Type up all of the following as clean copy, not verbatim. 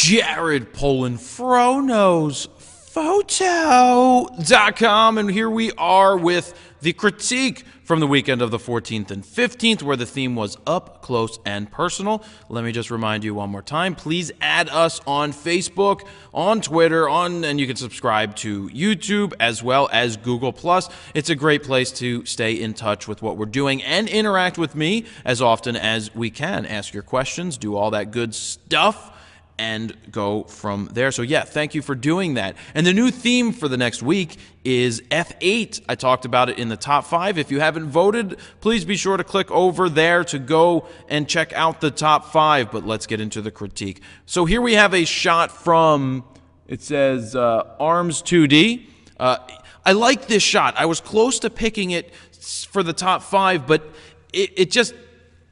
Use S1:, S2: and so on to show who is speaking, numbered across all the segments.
S1: Jared PolinfroKnowsPhoto.com, and here we are with the critique from the weekend of the 14th and 15th, where the theme was up close and personal. Let me just remind you one more time, please add us on Facebook, on Twitter, and you can subscribe to YouTube as well as Google+. It's a great place to stay in touch with what we're doing and interact with me as often as we can. Ask your questions, do all that good stuff, and go from there. So yeah, thank you for doing that. And the new theme for the next week is F8. I talked about it in the top 5. If you haven't voted, please be sure to click over there to go and check out the top 5. But let's get into the critique. So here we have a shot from, it says Arms 2D. I like this shot. I was close to picking it for the top 5, but it just,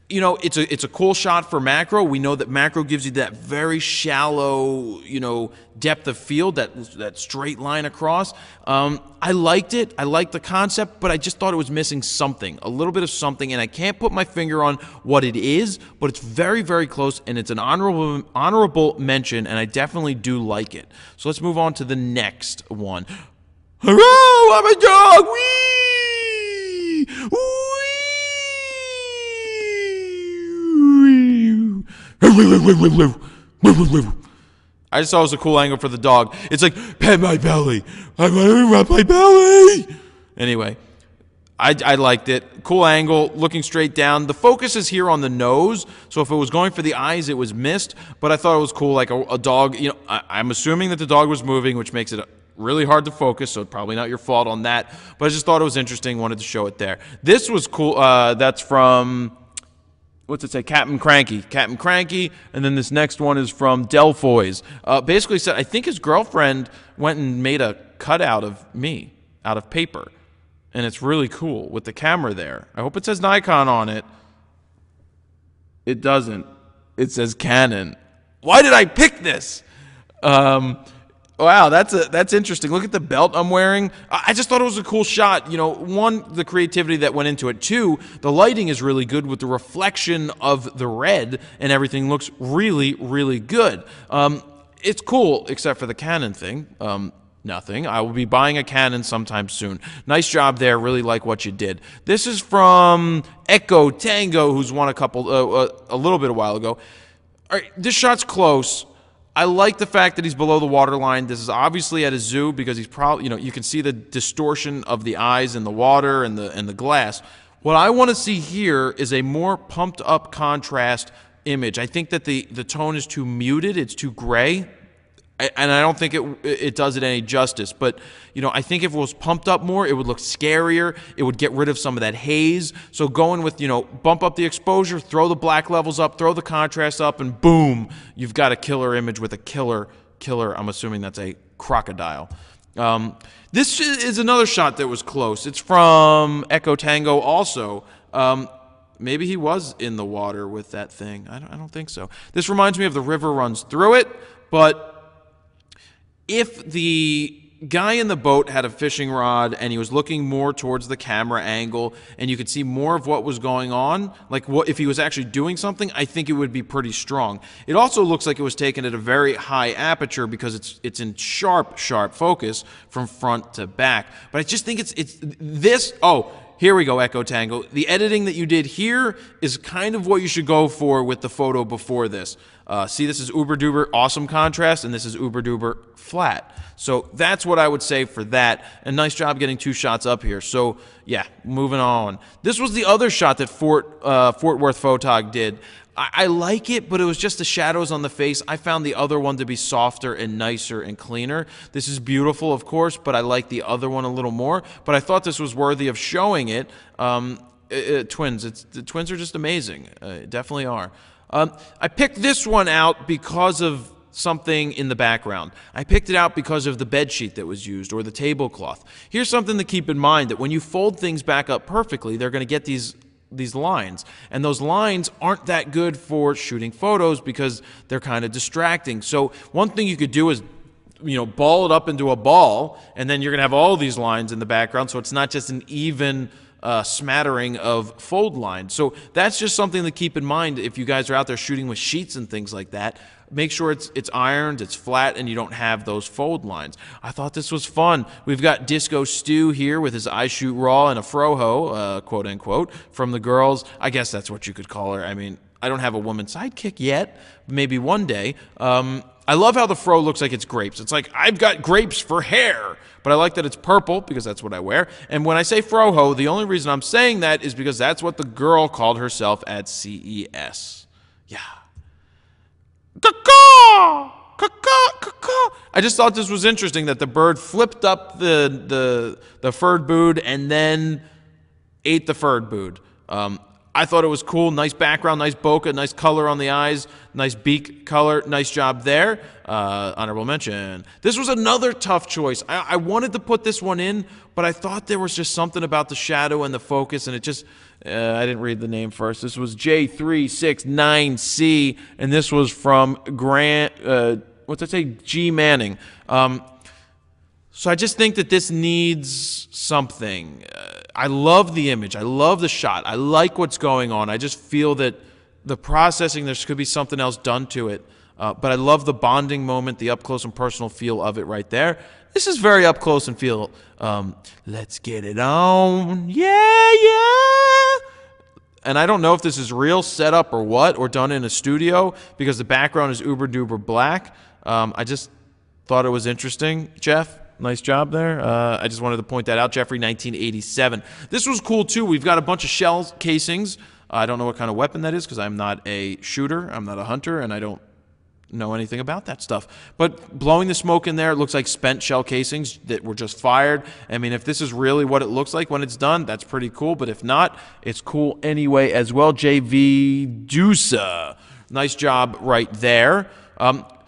S1: you know, it's a cool shot for macro. We know that macro gives you that very shallow, you know, depth of field, that straight line across. I liked it. I liked the concept, but I just thought it was missing something, a little bit of something, and I can't put my finger on what it is, but it's very, very close, and it's an honorable mention, and I definitely do like it. So let's move on to the next one. Hello, I'm a dog. Wee! Wee! I just thought it was a cool angle for the dog. It's like, pet my belly. I want to rub my belly. Anyway, I liked it. Cool angle, looking straight down. The focus is here on the nose, so if it was going for the eyes, it was missed. But I thought it was cool, like a dog. You know, I'm assuming that the dog was moving, which makes it really hard to focus, so probably not your fault on that. But I just thought it was interesting, wanted to show it there. This was cool. That's from, what's it say? Captain Cranky, and then this next one is from Delfoys. Basically said, I think his girlfriend went and made a cutout of me out of paper, and it's really cool with the camera there. I hope it says Nikon on it. It doesn't. It says Canon. Why did I pick this? Wow, that's interesting. Look at the belt I'm wearing. I just thought it was a cool shot. You know, one, the creativity that went into it. Two, the lighting is really good with the reflection of the red, and everything looks really, really good. It's cool, except for the Canon thing. Nothing. I will be buying a Canon sometime soon. Nice job there. Really like what you did. This is from Echo Tango, who's won a little bit a while ago. All right, this shot's close. I like the fact that he's below the waterline. This is obviously at a zoo because he's probably, you know, you can see the distortion of the eyes in the water and the glass. What I want to see here is a more pumped up contrast image. I think that the tone is too muted. It's too gray. And I don't think it does it any justice. But, you know, I think if it was pumped up more, it would look scarier. It would get rid of some of that haze. So going with, you know, bump up the exposure, throw the black levels up, throw the contrast up, and boom, you've got a killer image with a killer, I'm assuming that's a crocodile. This is another shot that was close. It's from Echo Tango also. Maybe he was in the water with that thing. I don't think so. This reminds me of The River Runs Through It, but if the guy in the boat had a fishing rod and he was looking more towards the camera angle and you could see more of what was going on, like what if he was actually doing something, I think it would be pretty strong. It also looks like it was taken at a very high aperture because it's in sharp focus from front to back. But I just think it's this. Oh, here we go, Echo Tango. The editing that you did here is kind of what you should go for with the photo before this. See, this is uber duper awesome contrast, and this is uber duper flat. So that's what I would say for that. And nice job getting 2 shots up here. So yeah, moving on. This was the other shot that Fort Worth Photog did. I like it, but it was just the shadows on the face. I found the other one to be softer and nicer and cleaner. This is beautiful, of course, but I like the other one a little more. But I thought this was worthy of showing it. Twins. The twins are just amazing. Definitely are. I picked this one out because of something in the background. I picked it out because of the bed sheet that was used or the tablecloth. Here's something to keep in mind, that when you fold things back up perfectly, they're going to get these lines, and those lines aren't that good for shooting photos because they're kind of distracting. So one thing you could do is, you know, ball it up into a ball, and then you're gonna have all these lines in the background, so it's not just an even smattering of fold lines. So that's just something to keep in mind if you guys are out there shooting with sheets and things like that. Make sure it's ironed, it's flat, and you don't have those fold lines. I thought this was fun. We've got Disco Stu here with his I Shoot Raw and a froho, quote unquote, from the girls. I guess that's what you could call her. I mean, I don't have a woman sidekick yet. Maybe one day. I love how the fro looks like it's grapes. It's like, I've got grapes for hair. But I like that it's purple because that's what I wear. And when I say froho, the only reason I'm saying that is because that's what the girl called herself at CES. Yeah. Caw-caw! Caw-caw! Caw-caw! I just thought this was interesting that the bird flipped up the furred boot and then ate the furred boot. I thought it was cool. Nice background, nice bokeh, nice color on the eyes, nice beak color. Nice job there. Honorable mention. This was another tough choice. I wanted to put this one in, but I thought there was just something about the shadow and the focus, and it just... I didn't read the name first. This was J369C, and this was from what's that say? G. Manning. So I just think that this needs something. I love the image. I love the shot. I like what's going on. I just feel that the processing, there could be something else done to it. But I love the bonding moment, the up-close and personal feel of it right there. This is very up-close and feel, let's get it on. Yeah, yeah. And I don't know if this is real setup or what, or done in a studio, because the background is uber-duper black. I just thought it was interesting. Jeff, nice job there. I just wanted to point that out. Jeffrey, 1987. This was cool, too. We've got a bunch of shell casings. I don't know what kind of weapon that is because I'm not a shooter. I'm not a hunter, and I don't know anything about that stuff. But blowing the smoke in there, it looks like spent shell casings that were just fired. I mean, if this is really what it looks like when it's done, that's pretty cool. But if not, it's cool anyway as well. JV Dusa. Nice job right there.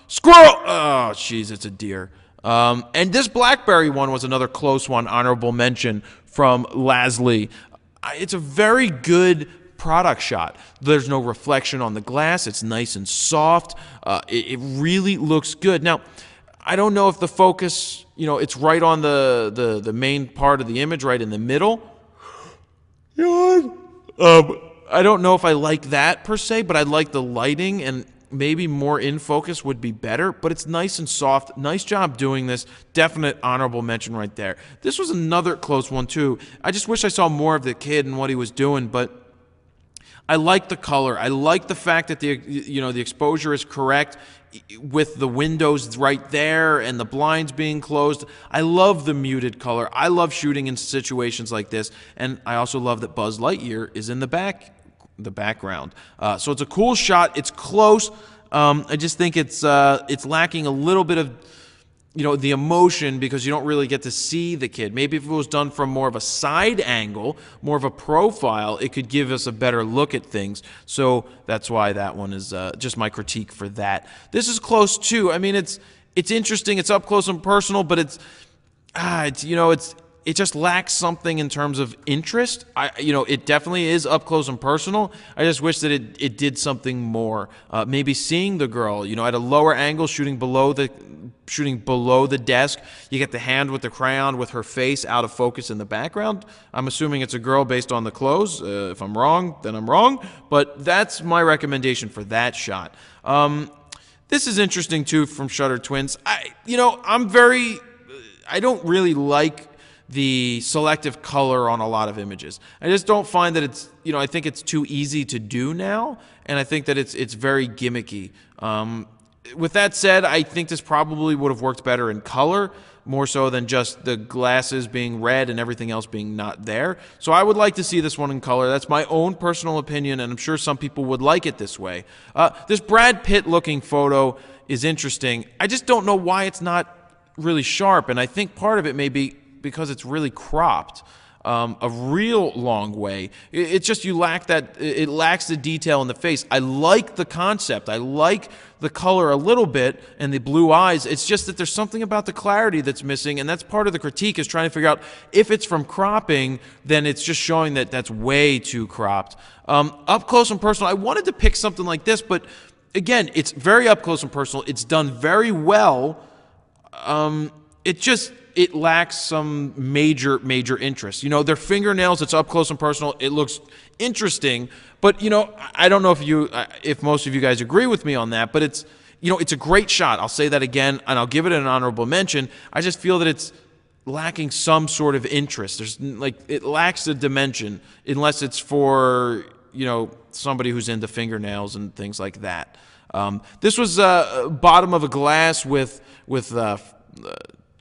S1: Squirrel! Oh, jeez, it's a deer. And this blackberry one was another close one, honorable mention from Lasley. It's a very good product shot. There's no reflection on the glass. It's nice and soft. It really looks good. Now, I don't know if the focus, it's right on the main part of the image, right in the middle. I don't know if I like that per se, but I like the lighting, and maybe more in focus would be better, but it's nice and soft. Nice job doing this. Definite honorable mention right there. This was another close one too. I just wish I saw more of the kid and what he was doing, but I like the color. I like the fact that the exposure is correct with the windows right there and the blinds being closed. I love the muted color. I love shooting in situations like this, and I also love that Buzz Lightyear is in the background. So it's a cool shot. It's close. I just think it's lacking a little bit of the emotion because you don't really get to see the kid. Maybe if it was done from more of a side angle, more of a profile, it could give us a better look at things. So that's why that one is just my critique for that. This is close too. I mean, it's interesting. It's up close and personal, but it just lacks something in terms of interest. It definitely is up close and personal. I just wish that it did something more. Maybe seeing the girl, at a lower angle, shooting below the desk. You get the hand with the crayon with her face out of focus in the background. I'm assuming it's a girl based on the clothes. If I'm wrong, then I'm wrong. But that's my recommendation for that shot. This is interesting too from Shutter Twins. I don't really like the selective color on a lot of images. I just don't find that it's, I think it's too easy to do now, and I think that it's very gimmicky. With that said, I think this probably would have worked better in color, more so than just the glasses being red and everything else being not there. So I would like to see this one in color. That's my own personal opinion, and I'm sure some people would like it this way. This Brad Pitt-looking photo is interesting. I just don't know why it's not really sharp, and I think part of it may be because it's really cropped a real long way. It's just it lacks the detail in the face. I like the concept. I like the color a little bit and the blue eyes. It's just that there's something about the clarity that's missing, and that's part of the critique, is trying to figure out if it's from cropping, then it's just showing that that's way too cropped. Up close and personal, I wanted to pick something like this, but again, it's very up close and personal. It's done very well. It lacks some major interest. Their fingernails, it's up close and personal. It looks interesting, but I don't know if most of you guys agree with me on that, but it's a great shot. I'll say that again, and I'll give it an honorable mention. I just feel that it's lacking some sort of interest. It lacks a dimension unless it's for, somebody who's into fingernails and things like that. This was bottom of a glass with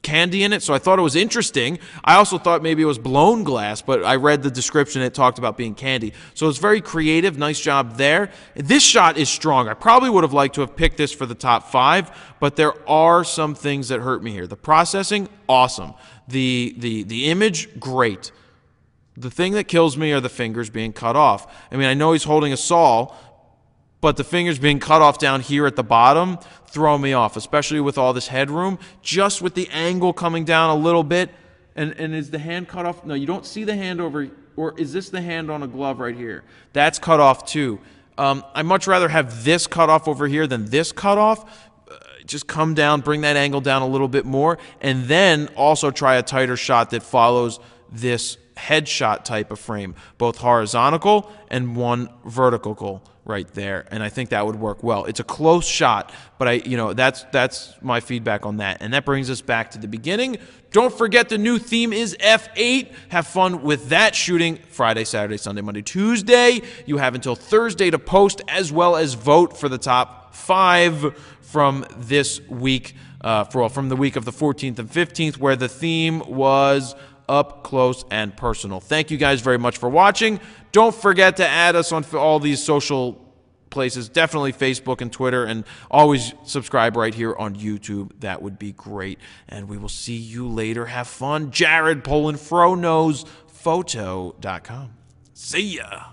S1: candy in it, so I thought it was interesting. I also thought maybe it was blown glass, but I read the description. It talked about being candy. So it's very creative. Nice job there. This shot is strong. I probably would have liked to have picked this for the top 5, but there are some things that hurt me here. The processing, awesome. The image, great. The thing that kills me are the fingers being cut off. I mean, I know he's holding a saw, but the fingers being cut off down here at the bottom throw me off, especially with all this headroom. Just with the angle coming down a little bit. And is the hand cut off? No, you don't see the hand over, or is this the hand on a glove right here? That's cut off too. I'd much rather have this cut off over here than this cut off. Just come down, bring that angle down a little bit more, and then also try a tighter shot that follows this headshot type of frame, both horizontal and one vertical right there, and I think that would work well. It's a close shot, but that's my feedback on that. And that brings us back to the beginning. Don't forget the new theme is F8. Have fun with that shooting Friday, Saturday, Sunday, Monday, Tuesday. You have until Thursday to post as well as vote for the top 5 from this week, from the week of the 14th and 15th, where the theme was up close and personal. Thank you guys very much for watching. Don't forget to add us on all these social places, definitely Facebook and Twitter, and always subscribe right here on YouTube. That would be great. And we will see you later. Have fun. Jared PolandFroKnowsPhoto.com. See ya.